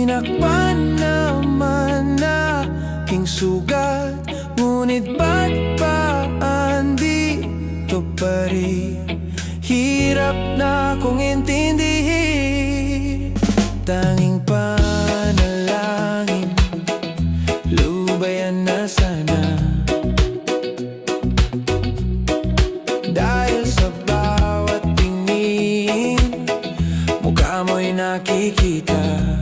Tinakpan naman na aking sugat, ngunit ba't pa andito pa rin? Hirap na kong intindihin. Tanging panalangin, lubayan na sana. Dahil sa bawat tingin, mukha mo'y nakikita.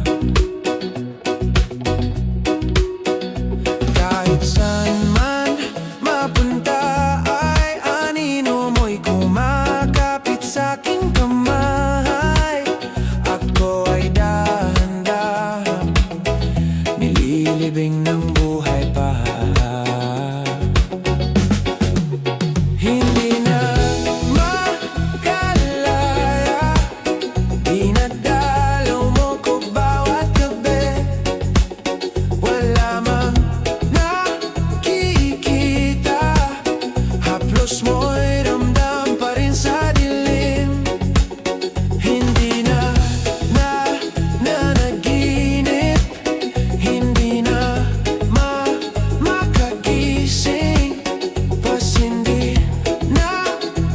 Kahit saan man mapunta ay anino mo'y kumakapit sa'king kamay. Ako ay dahan-dahan nililibing ng buhay pa. Hindi na makalaya, dinadalaw mo ko bawat gabi. Wala mang nakikita, haplos mo'y ramdam pa rin sa dilim. Hindi na nanaginip, hindi na makagising. Pasindi na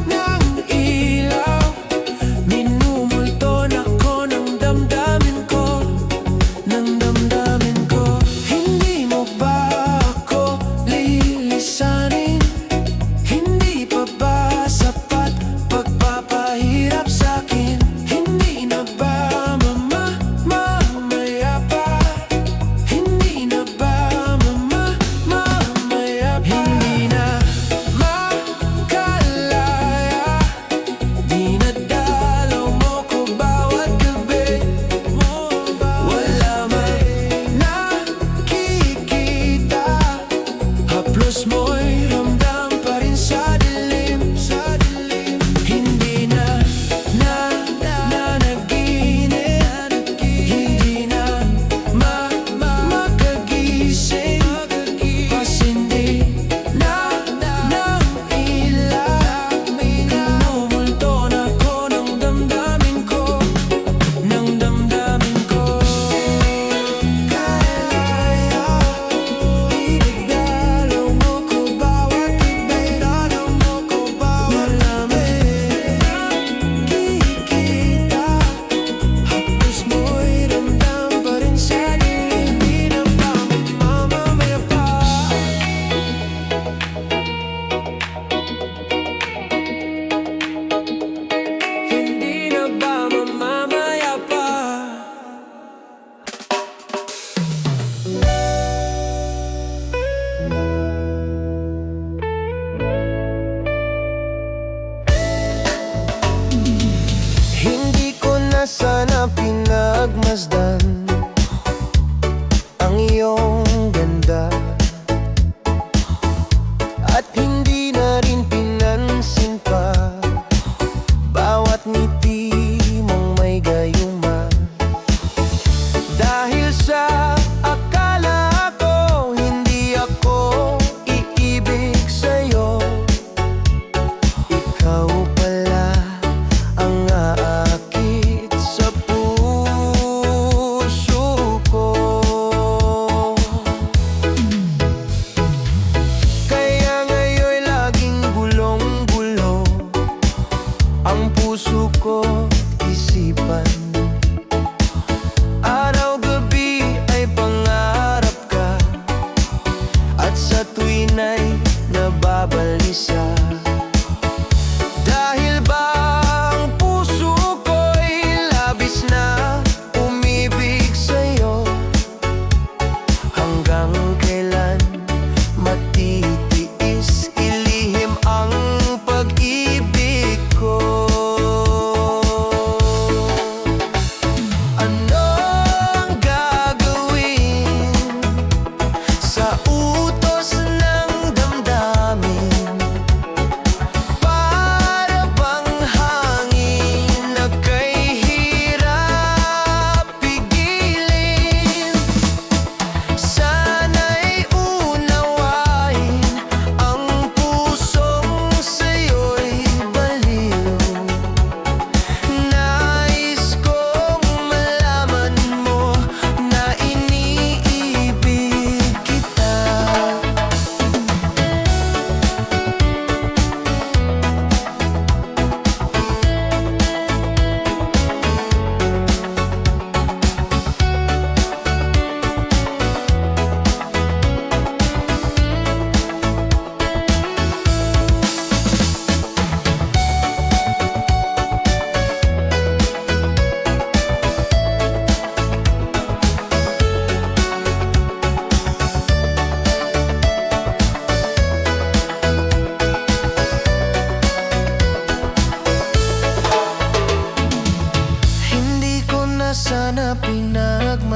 ng ilaw, minumulton ako ng damdamin ko, ng damdamin ko. Hindi mo ba ako lilisanin? Hindi pa ba sapat pagpapahirap sa'kin? Hindi na ba mamaya pa? Hindi na ba mamaya pa? Hindi na makalaya, dinadalaw mo ko bawat gabi. Wala mang nakikita, haplos mo'y ramdam pa rin sa dilim. Hindi na nanaginip, hindi na makagising. Pasindi na ng ilaw, minumulton ako ng damdamin ko, ng damdamin ko. Kaya dinadalaw mo ko bawat gabi. Wala mang nakikita, haplos mo'y ramdam pa rin sa dilim. Hindi na ba mamamaya pa? Hindi na ba mamamaya pa? Hindi ko na sana pinagmasdan ang iyong ganda, at hindi na rin pinansin pa bawat ngiti mong may gayuma. Dahil sa akala ko hindi ako iibig sa'yo, ikaw pala ang aakit sa puso.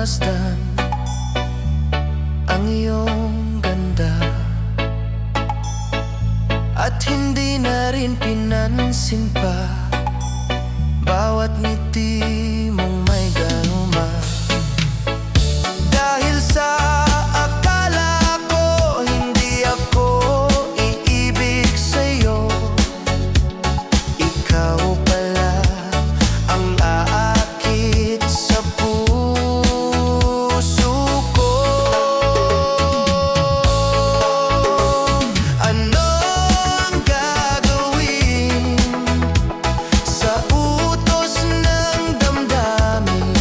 masdan ang iyong ganda, at hindi na rin pinansin pa bawat ngiti mong may garuma. Dahil sa akala ko hindi ako iibig sa'yo, ikaw pala ang aakit sa puso ko. Ano ang gagawin sa utos ng damdamin?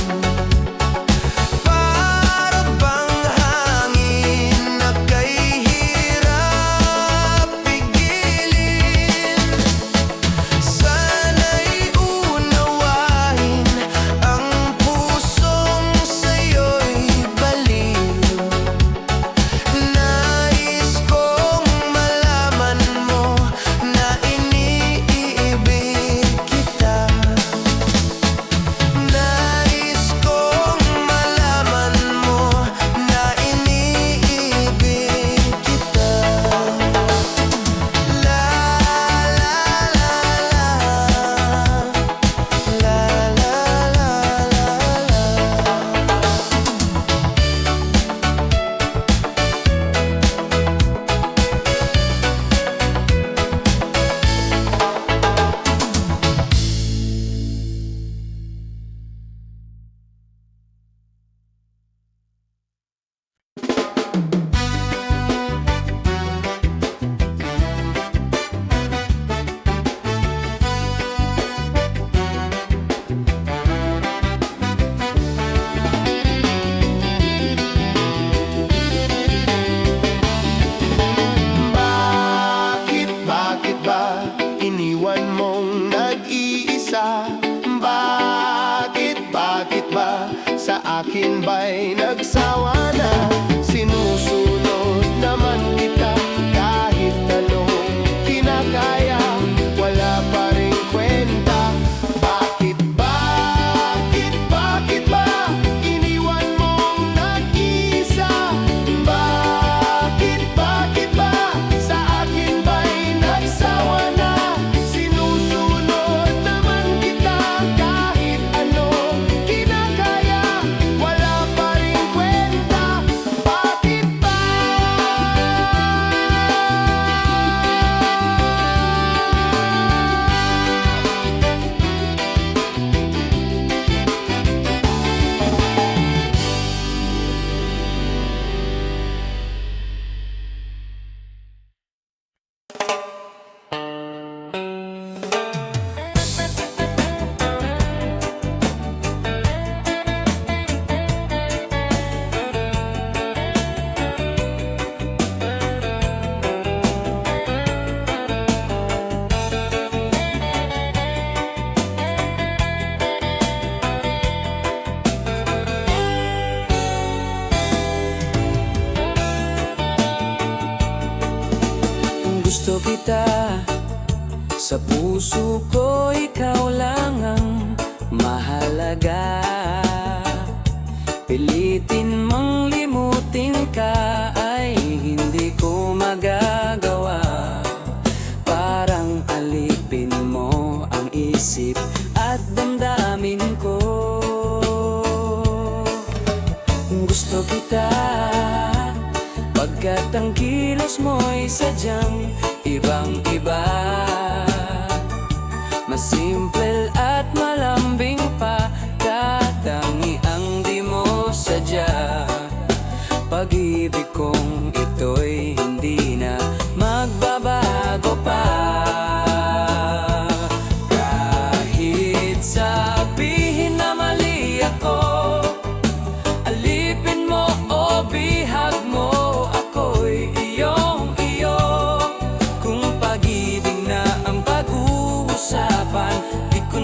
Para bang hangin na kay hirap pigilin. Sana'y unawain ang pusong sa'yo'y baliw. Nais kong malaman mo na iniibig kita. Nais kong malaman mo na iniibig kita. La la la la, la la la la. Bakit ba iniwan mong nag-iisa? Bakit ba sa akin ba'y nagsawa na? Sinusunod naman kita kahit anong kinakaya, wala pa rin kwenta. Bakit ba iniwan mong nag-iisa? Bakit ba sa akin ba'y nagsawa na? Sinusunod naman kita kahit anong kinakaya, wala pa rin kwenta. Bakit ba? Gusto kita, sa puso ko ikaw lang ang mahalaga. Pilitin mang limutin ka ay hindi ko magagawa. Parang alipin mo ang isip at damdamin ko. Gusto kita, pagkat ang kilos mo'y sadyang ibang-iba. Masimple at malambing pa, katangi ang di mo sadya. Pag-ibig kong ito'y hindi na magbabago pa. Kahit sabihin na mali ako, alipin mo o bihag mo, ako'y iyong-iyo. Kung pag-ibig na ang pag-uusapan, di ko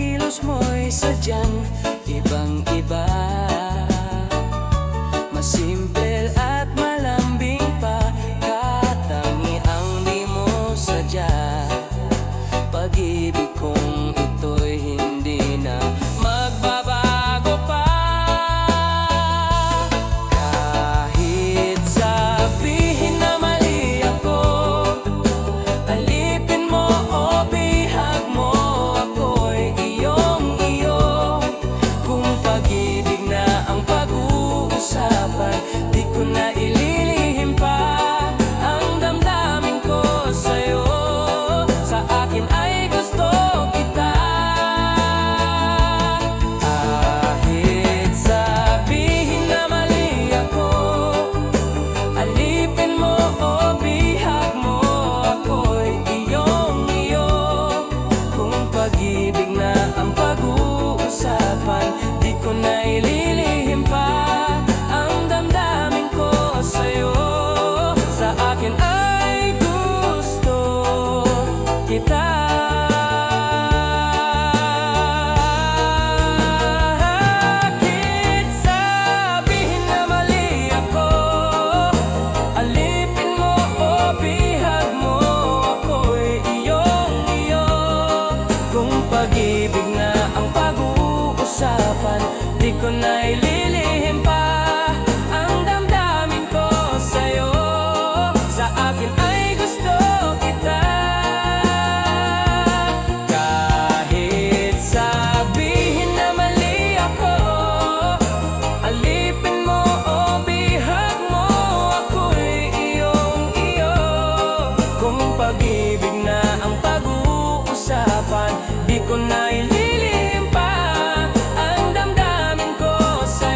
kilos mo'y sadyang ibang-iba. Masimple at malambing pa, katangiang di mo sadya. Pag-ibig kong ito'y hindi na magbabago pa. Kahit sabihin na mali ako, alipin mo o bihag mo, ako'y iyong-iyo. Kung pag-ibig na ang pag-uusapan, di ko na ililihim pa ang damdamin ko sa'yo. Sa akin ay gusto kita. Kahit sabihin na mali ako, alipin mo o bihag mo, ako'y iyong-iyo. Kung pag-ibig na ang pag-uusapan, di ko na ililihim pa ang damdamin ko sa'yo. Sa akin ay gusto kita. Kahit sabihin na mali ako, alipin mo o bihag mo, ako'y iyong-iyo. Kung pag-ibig na ang pag-uusapan, di ko na ililihim pa ang damdamin ko sa'yo. Sa akin ay gusto kita. Kahit sabihin na mali ako, alipin mo o bihag mo, ako'y iyong-iyo. Kung pag-ibig na ang pag-uusapan, di ko na ililihim pa ang damdamin ko sa'yo.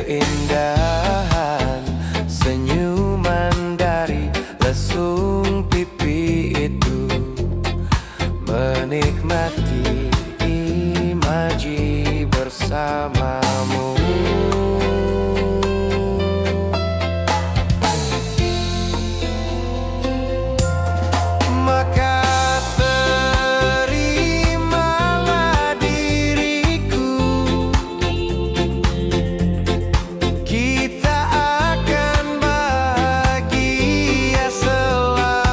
keindahan senyuman dari lesung pipi itu, menikmati imaji bersamamu. Maka terimalah diriku, kita akan bahagia selamanya.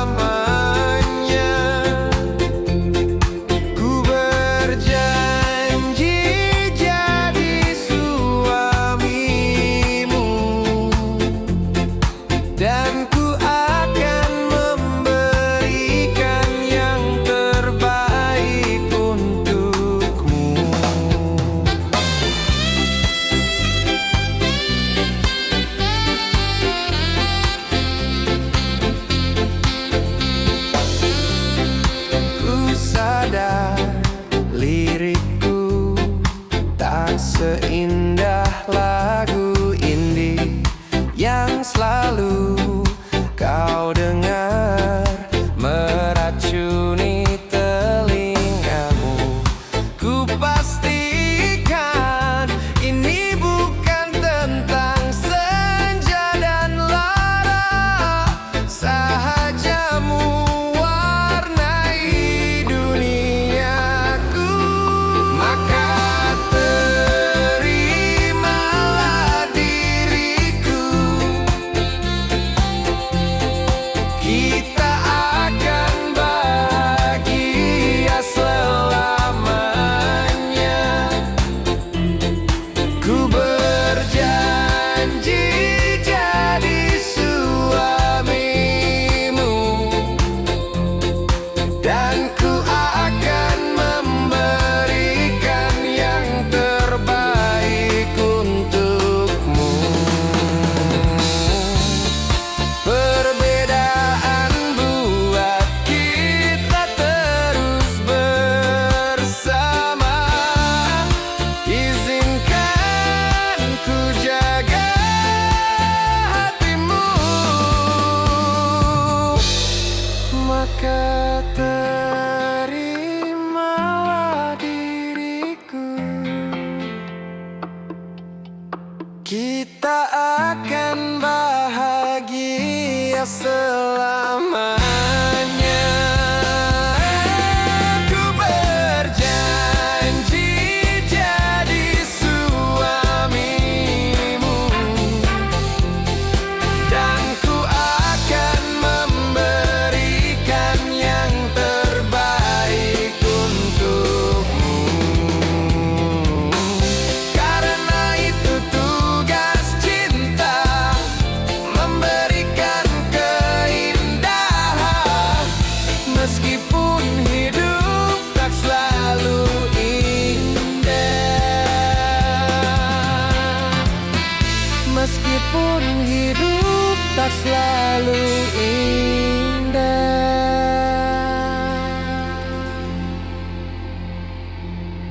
Ku berjanji jadi suamimu, dan ku akan memberikan yang terbaik untukmu. Ku sadar lirikku tak seindah lagu indie yang selalu kau dengar meracuni telingamu. Ku pastikan ini bukan tentang senja dan lara, sahaja mewarnai duniaku. Maka terimalah diriku, kita akan bahagia selamanya. Ku berjanji jadi suamimu, dan ku akan memberikan yang terbaik untukmu. Perbedaan buat kita terus bersama. Izinkan ku jaga hatimu. Maka terimalah diriku, kita akan bahagia selamanya. Ku berjanji jadi suamimu, dan ku akan memberikan yang terbaik untukmu. Karena itu tugas cinta, memberikan keindahan, meskipun hidup tak selalu indah. Meskipun hidup tak selalu indah.